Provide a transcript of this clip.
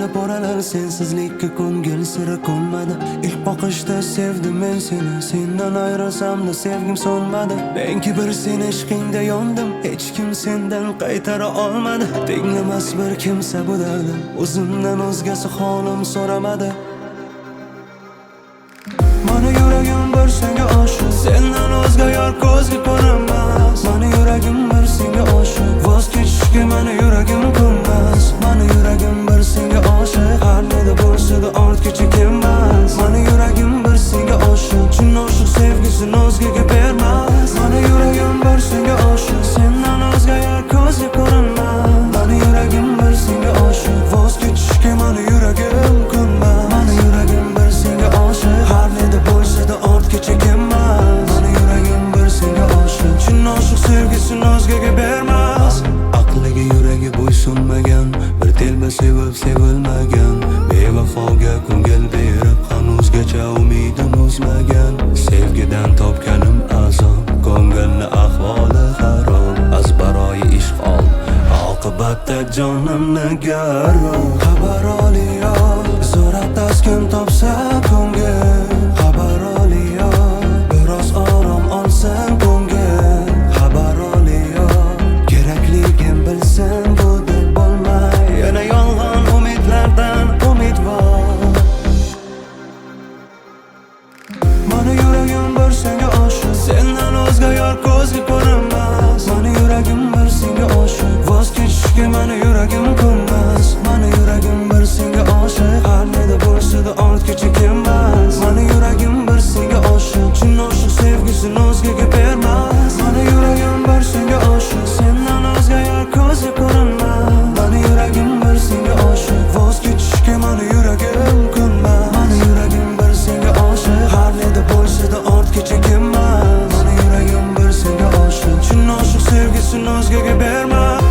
ko'plab oralar sensizlikka ko'ngil sira ko'nmadi. İlk bakışta sevdim men seni, sendan ayrılsam da sevgim so'nmadi. Benki bir sen ishqingda yondim, hech kim sendan qaytara olmadi. Tinglamas bir kimsa bu dardim, o'zimdan o'zgasi holim so'ramadi. Mana yuragim bir senga oshiq, sendan o'zga yor ko'zga ko'rinmas. Mana yuragim bir senga oshiq, voz kechishga mana yuragim ko'nmas. Mana yuragim bir senga oshiq, har neda bo'lsa-da ortga chekinmas. Mana yuragim bir senga oshiq, chin oshiq sevgisini o'zgaga bermas. Mana yuragim bir senga oshiq, sendan o'zga yor ko'zga ko'rinmas. Mana yuragim bir senga oshiq, voz kechishga mana yuragim ko'nmas. Mana yuragim bir senga oshiq, har neda bo'lsa-da ortga chekinmas. Mana yuragim bir senga oshiq, chin oshiq sevgisini o'zgaga bermas. Aqliga yuragi bo'ysunmagan, bir telba sevib sevilmagan, bevafoga ko'ngil berib hanuzgacha umidim uzmagan. Sevgidan topganim azob, ko'ngilni ahvoli xarob. Azbaroyi ishq ol, oqibatda jonimni garov. Xabar oliyo, zo'rab taskin topsa ko'ngil. Xabar oliyo, biroz orom olsan ko'ngil. Xabar oliyo, kerakligim bilsan bu deb bo'lmay, yana yolg'on umidlardan umidvor. Mana yuragim bir senga oshiq, sendan o'zga yor ko'zga ko'rinmas. Mana yuragim bir senga oshiq, voz kechishga mana yuragim ko'nmas. Mana yuragim bir senga oshiq, har neda bo'lsa-da ortga chekinmas. Mana yuragim bir senga oshiq, chin oshiq sevgisini o'zgaga bermas. Mana yuragim bir senga oshiq, sendan o'zga yor ko'zga ko'rinmas. Mana yuragim bir senga oshiq, voz kechishga mana yuragim ko'nmas. Mana yuragim bir senga oshiq, har neda bo'lsa-da ortga chekinmas. Mana yuragim bir senga oshiq, chin oshiq sevgisini o'zgaga bermas.